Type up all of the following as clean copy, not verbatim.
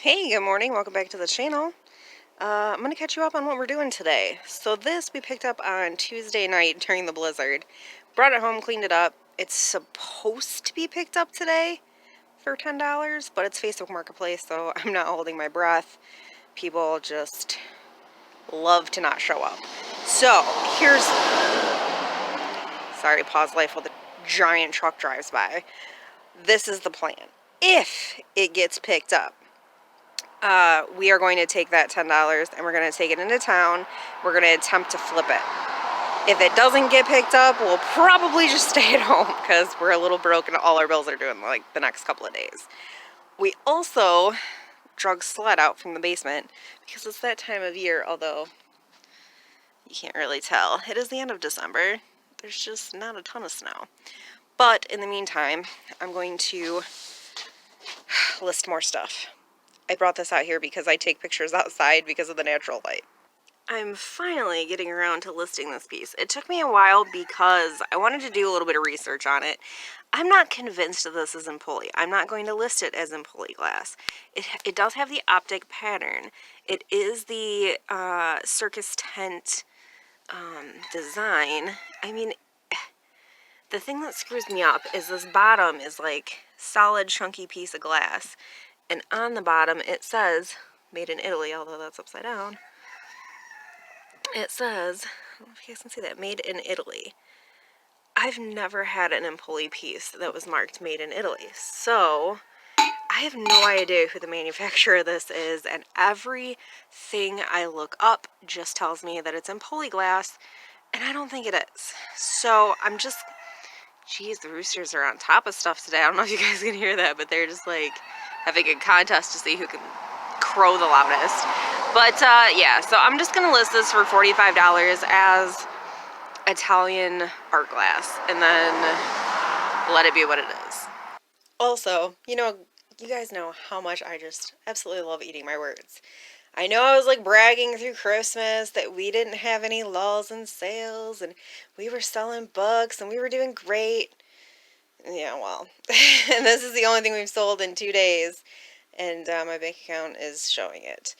Hey, good morning. Welcome back to the channel. I'm going to catch you up on what we're doing today. So this we picked up on Tuesday night during the blizzard. Brought it home, cleaned it up. It's supposed to be picked up today for $10, but it's Facebook Marketplace, so I'm not holding my breath. People just love to not show up. So here's... Sorry, pause life while the giant truck drives by. This is the plan. If it gets picked up, we are going to take that $10 and we're going to take it into town. We're going to attempt to flip it. If it doesn't get picked up, we'll probably just stay at home because we're a little broke and all our bills are due in like the next couple of days. We also drug sled out from the basement because it's that time of year, although you can't really tell. It is the end of December. There's just not a ton of snow. But in the meantime, I'm going to list more stuff. I brought this out here because I take pictures outside because of the natural light. I'm finally getting around to listing this piece. It took me a while because I wanted to do a little bit of research on it. I'm not convinced that this is Empoli. I'm not going to list it as Empoli glass. It does have the optic pattern. It is the circus tent design. I mean, the thing that screws me up is this bottom is like solid chunky piece of glass. And on the bottom it says made in Italy, although that's upside down. It says, I don't know if you guys can see that, made in Italy. I've never had an Empoli piece that was marked made in Italy. So I have no idea who the manufacturer of this is, and everything I look up just tells me that it's Empoli glass, and I don't think it is. So I'm just, geez, the roosters are on top of stuff today. I don't know if you guys can hear that, but they're just like having a contest to see who can crow the loudest. But yeah, so I'm just gonna list this for $45 as Italian art glass, and then let it be what it is. Also, you guys know how much I just absolutely love eating my words. I know I was like bragging through Christmas that we didn't have any lulls and sales, and we were selling books, and we were doing great. Yeah, well, and this is the only thing we've sold in 2 days, and my bank account is showing it.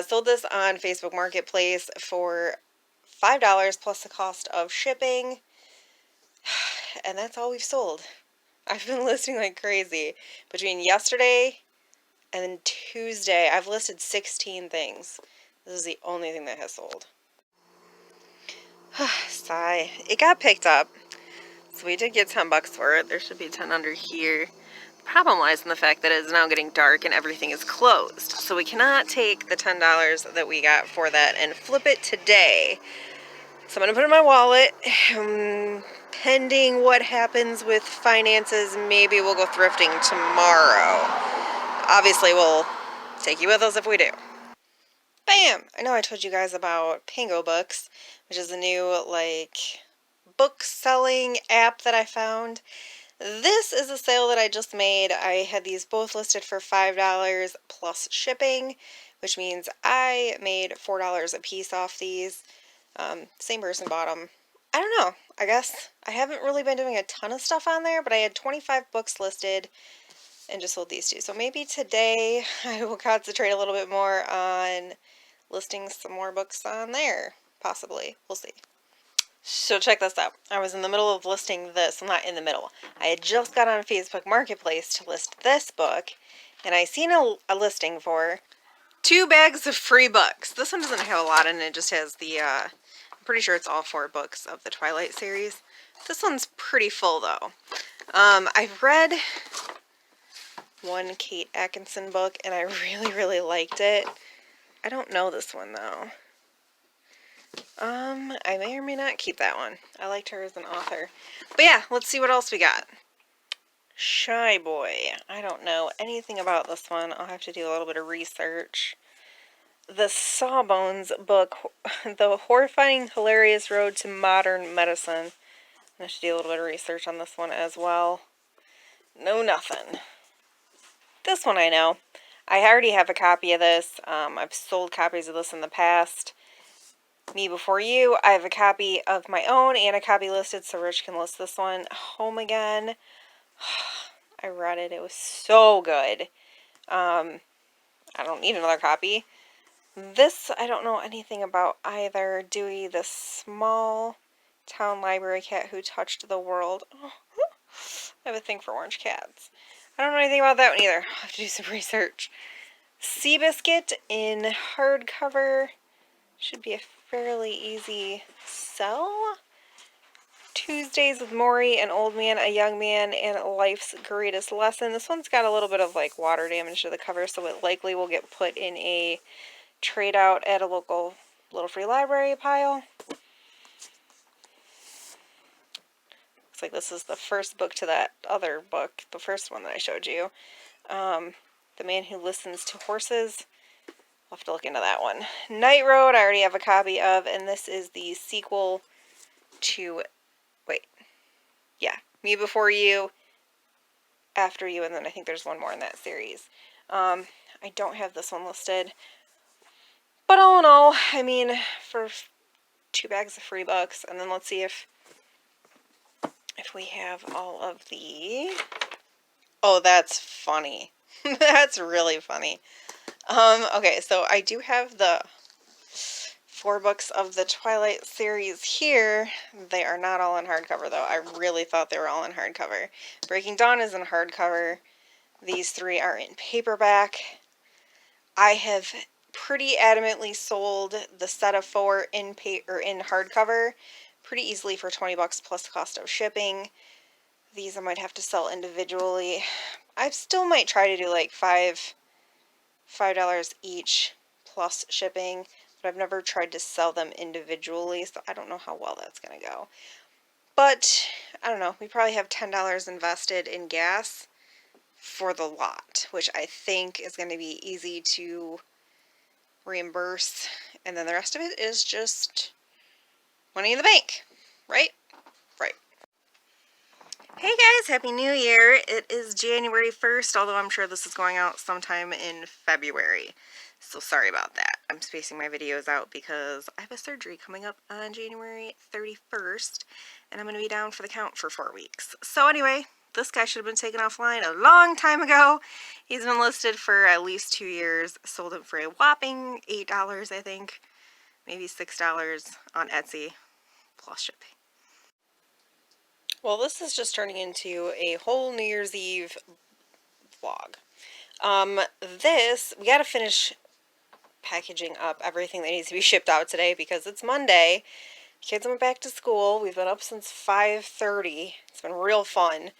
Sold this on Facebook Marketplace for $5 plus the cost of shipping, and that's all we've sold. I've been listing like crazy. Between yesterday and Tuesday, I've listed 16 things. This is the only thing that has sold. Sigh. It got picked up, so we did get $10 for it. There should be 10 under here. The problem lies in the fact that it is now getting dark and everything is closed. So we cannot take the $10 that we got for that and flip it today. So I'm going to put it in my wallet. Pending what happens with finances, maybe we'll go thrifting tomorrow. Obviously, we'll take you with us if we do. Bam! I know I told you guys about Pango Books, which is a new, book selling app that I found. This is a sale that I just made. I had these both listed for $5 plus shipping, which means I made $4 a piece off these. Same person bought them. I don't know. I guess I haven't really been doing a ton of stuff on there, but I had 25 books listed and just sold these two. So maybe today I will concentrate a little bit more on listing some more books on there. Possibly. We'll see. So check this out. I was in the middle of listing this. Well, not in the middle. I had just got on Facebook Marketplace to list this book, and I seen a listing for 2 bags of free books. This one doesn't have a lot in it. It just has the, I'm pretty sure it's all 4 books of the Twilight series. This one's pretty full, though. I've read one Kate Atkinson book, and I really, really liked it. I don't know this one, though. I may or may not keep that one. I liked her as an author. But yeah, let's see what else we got. Shy Boy. I don't know anything about this one. I'll have to do a little bit of research. The Sawbones book, The Horrifying Hilarious Road to Modern Medicine. I have to do a little bit of research on this one as well. No, nothing. This one I know. I already have a copy of this. I've sold copies of this in the past. Me Before You. I have a copy of my own and a copy listed, so Rich can list this one. Home Again. I read it. It was so good. I I don't need another copy. This, I don't know anything about either. Dewey, the small town library cat who touched the world. Oh, I have a thing for orange cats. I don't know anything about that one either. I'll have to do some research. Seabiscuit in hardcover. Should be a fairly easy sell. Tuesdays with Maury, An Old Man, a Young Man, and Life's Greatest Lesson. This one's got a little bit of like water damage to the cover, so it likely will get put in a trade out at a local Little Free Library pile. Looks like this is the first book to that other book, the first one that I showed you. The Man Who Listens to Horses. I'll have to look into that one. Night Road, I already have a copy of, and this is the sequel to, Me Before You, After You, and then I think there's one more in that series. I don't have this one listed. But all in all, I mean, for 2 bags of free books, and then let's see if we have all of the... Oh, that's funny. That's really funny. Okay, so I do have the 4 books of the Twilight series here. They are not all in hardcover, though. I really thought they were all in hardcover. Breaking Dawn is in hardcover. These 3 are in paperback. I have pretty adamantly sold the set of 4 in hardcover pretty easily for 20 bucks plus the cost of shipping. These I might have to sell individually. I still might try to do like $5 each plus shipping, but I've never tried to sell them individually, so I don't know how well that's going to go. But, I don't know, we probably have $10 invested in gas for the lot, which I think is going to be easy to reimburse, and then the rest of it is just money in the bank, right? Right. Hey guys, Happy New Year. It is January 1st, although I'm sure this is going out sometime in February. So sorry about that. I'm spacing my videos out because I have a surgery coming up on January 31st, and I'm going to be down for the count for 4 weeks. So anyway, this guy should have been taken offline a long time ago. He's been listed for at least 2 years. Sold him for a whopping $8, I think. Maybe $6 on Etsy, plus shipping. Well, this is just turning into a whole New Year's Eve vlog. We gotta finish packaging up everything that needs to be shipped out today because it's Monday. Kids went back to school. We've been up since 5:30. It's been real fun.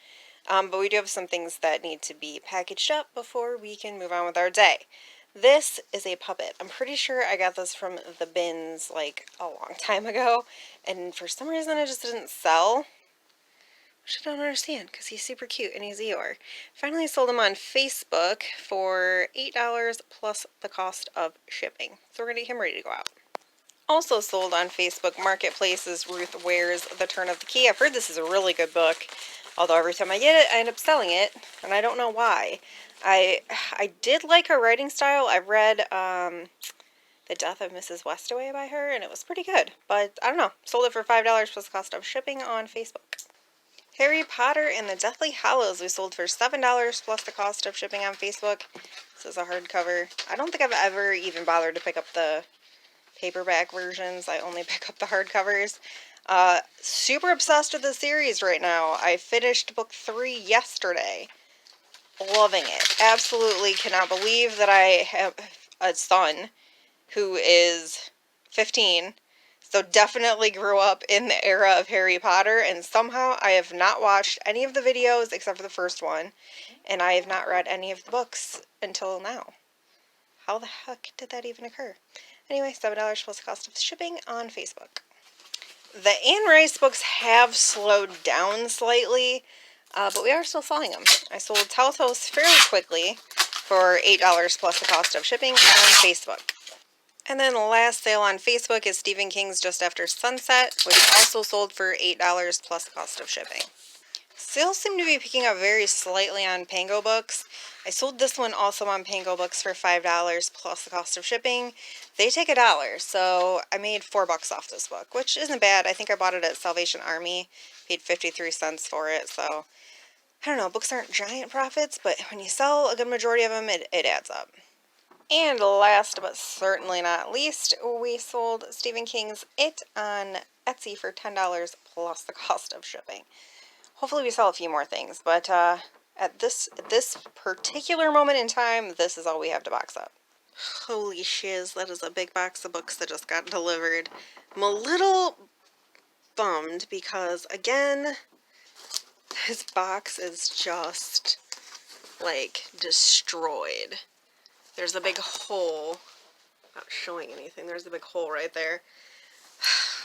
But we do have some things that need to be packaged up before we can move on with our day. This is a puppet. I'm pretty sure I got this from the bins like a long time ago, and for some reason it just didn't sell. Which I don't understand, because he's super cute and he's Eeyore. Finally sold him on Facebook for $8 plus the cost of shipping. So we're going to get him ready to go out. Also sold on Facebook Marketplace is Ruth Ware's The Turn of the Key. I've heard this is a really good book, although every time I get it, I end up selling it, and I don't know why. I did like her writing style. I read The Death of Mrs. Westaway by her, and it was pretty good. But I don't know. Sold it for $5 plus the cost of shipping on Facebook. Harry Potter and the Deathly Hallows we sold for $7 plus the cost of shipping on Facebook. This is a hardcover. I don't think I've ever even bothered to pick up the paperback versions. I only pick up the hardcovers. Super obsessed with the series right now. I finished book 3 yesterday. Loving it. Absolutely cannot believe that I have a son who is 15. So definitely grew up in the era of Harry Potter, and somehow I have not watched any of the videos except for the first one, and I have not read any of the books until now. How the heck did that even occur? Anyway, $7 plus the cost of shipping on Facebook. The Anne Rice books have slowed down slightly, but we are still selling them. I sold Telethos fairly quickly for $8 plus the cost of shipping on Facebook. And then the last sale on Facebook is Stephen King's Just After Sunset, which also sold for $8 plus the cost of shipping. Sales seem to be picking up very slightly on Pango Books. I sold this one also on Pango Books for $5 plus the cost of shipping. They take $1, so I made $4 off this book, which isn't bad. I think I bought it at Salvation Army, paid 53 cents for it, so I don't know, books aren't giant profits, but when you sell a good majority of them, it adds up. And last but certainly not least, we sold Stephen King's It on Etsy for $10 plus the cost of shipping. Hopefully we sell a few more things, but at this particular moment in time, this is all we have to box up. Holy shiz, that is a big box of books that just got delivered. I'm a little bummed because, again, this box is just, like, destroyed. There's a big hole. Not showing anything. There's a big hole right there.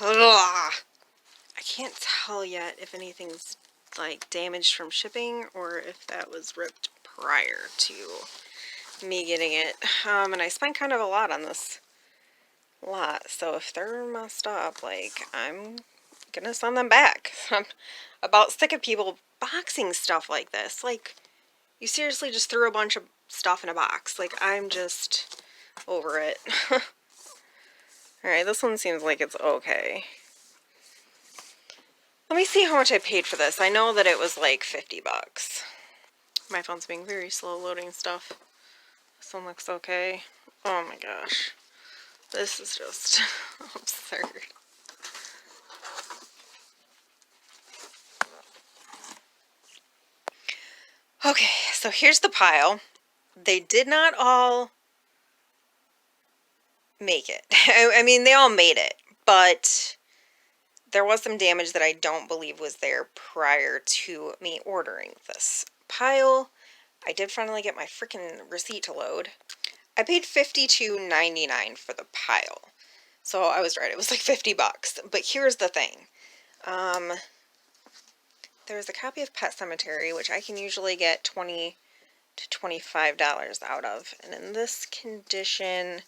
I can't tell yet if anything's, like, damaged from shipping or if that was ripped prior to me getting it. And I spent kind of a lot on this lot, so if they're messed up, like, I'm gonna send them back. I'm about sick of people boxing stuff like this. Like, you seriously just threw a bunch of stuff in a box. Like, I'm just over it. Alright, this one seems like it's okay. Let me see how much I paid for this. I know that it was like 50 bucks. My phone's being very slow loading stuff. This one looks okay. Oh my gosh. This is just absurd. Okay, so here's the pile. They did not all make it. I mean, they all made it, but there was some damage that I don't believe was there prior to me ordering this pile. I did finally get my freaking receipt to load. I paid $52.99 for the pile. So I was right, it was like 50 bucks. But here's the thing. There's a copy of Pet Sematary, which I can usually get $20 to $25 out of. And in this condition,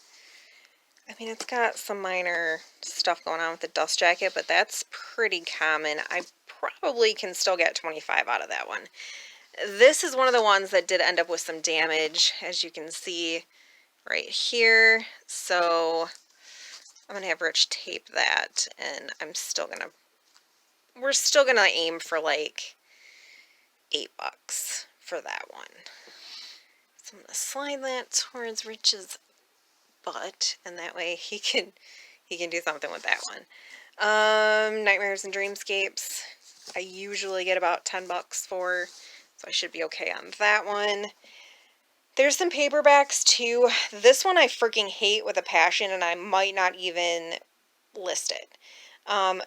I mean, it's got some minor stuff going on with the dust jacket, but that's pretty common. I probably can still get 25 out of that one. This is one of the ones that did end up with some damage, as you can see right here. So I'm going to have Rich tape that, and we're still going to aim for like $8 for that one. So I'm going to slide that towards Rich's butt, and that way he can do something with that one. Nightmares and Dreamscapes, I usually get about 10 bucks for, so I should be okay on that one. There's some paperbacks too. This one I freaking hate with a passion, and I might not even list it.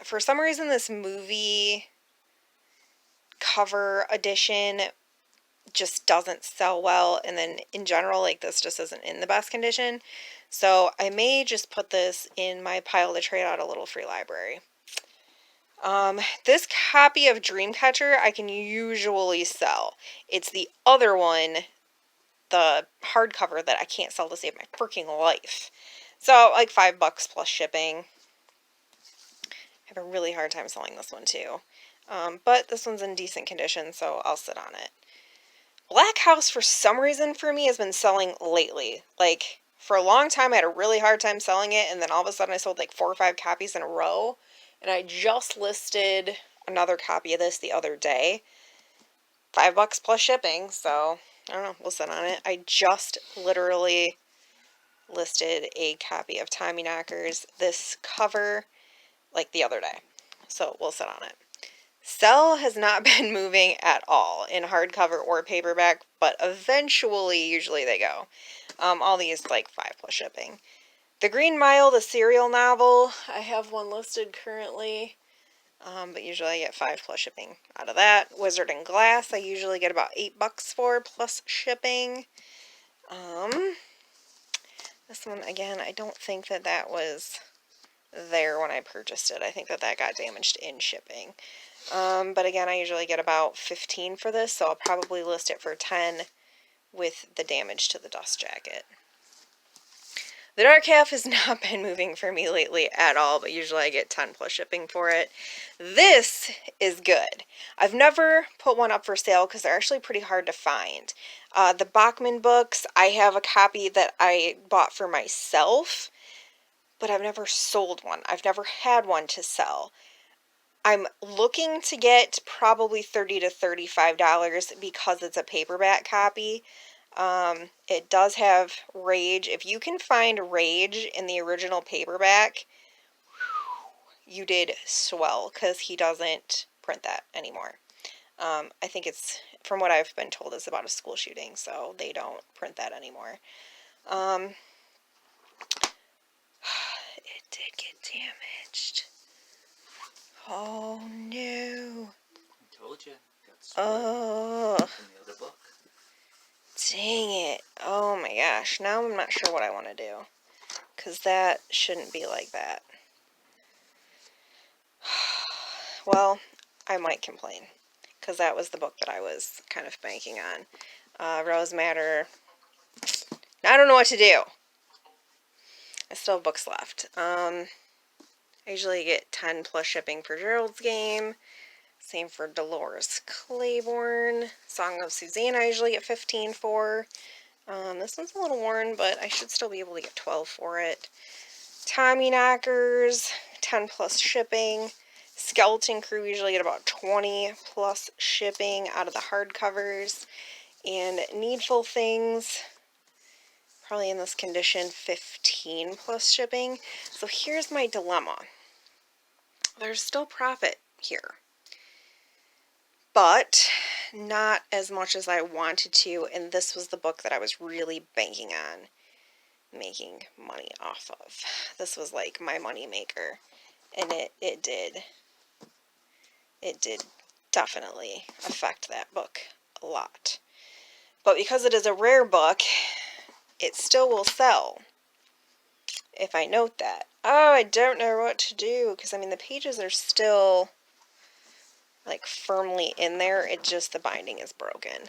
For some reason, this movie cover edition just doesn't sell well, and then in general, like, this just isn't in the best condition. So I may just put this in my pile to trade out a little free library. This copy of Dreamcatcher I can usually sell. It's the other one, the hardcover, that I can't sell to save my freaking life. So like $5 plus shipping. I have a really hard time selling this one too. But this one's in decent condition, so I'll sit on it. Black House, for some reason for me, has been selling lately. Like, for a long time I had a really hard time selling it, and then all of a sudden I sold like 4 or 5 copies in a row. And I just listed another copy of this the other day. $5 plus shipping, so I don't know, we'll sit on it. I just literally listed a copy of Tommyknockers, this cover, like the other day. So we'll sit on it. Cell has not been moving at all in hardcover or paperback, but eventually, usually they go. All these like 5 plus shipping. The Green Mile, the serial novel, I have one listed currently, but usually I get 5 plus shipping out of that. Wizard and Glass, I usually get about $8 for plus shipping. This one, again, I don't think that was there when I purchased it. I think that got damaged in shipping. But again, I usually get about 15 for this, so I'll probably list it for 10 with the damage to the dust jacket. The Dark Half has not been moving for me lately at all, but usually I get 10 plus shipping for it. This is good. I've never put one up for sale because they're actually pretty hard to find. The Bachman books, I have a copy that I bought for myself, but I've never sold one. I've never had one to sell. I'm looking to get probably $30 to $35 because it's a paperback copy. It does have Rage. If you can find Rage in the original paperback, you did swell, because he doesn't print that anymore. I think it's, from what I've been told, it's about a school shooting, so they don't print that anymore. It did get damaged. Oh no. I told you. Got Oh. from the other book. Dang it. Oh my gosh. Now I'm not sure what I want to do, because that shouldn't be like that. Well, I might complain, because that was the book that I was kind of banking on. Rose Madder. I don't know what to do. I still have books left. I usually get 10 plus shipping for Gerald's Game. Same for Dolores Claiborne. Song of Susanna I usually get 15 for. This one's a little worn, but I should still be able to get 12 for it. Tommyknockers, 10 plus shipping. Skeleton Crew usually get about 20 plus shipping out of the hardcovers. And Needful Things, probably in this condition, 15 plus shipping. So here's my dilemma. There's still profit here, but not as much as I wanted to, and this was the book that I was really banking on making money off of. This was like my money maker, and it did definitely affect that book a lot. But because it is a rare book, it still will sell if I note that. Oh, I don't know what to do, because I mean the pages are still like firmly in there. It just, the binding is broken.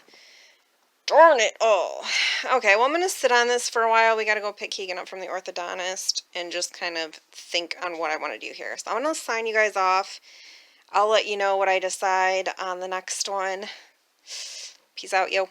Darn it all. Okay, well I'm going to sit on this for a while. We got to go pick Keegan up from the orthodontist and just kind of think on what I want to do here. So I'm going to sign you guys off. I'll let you know what I decide on the next one. Peace out, yo.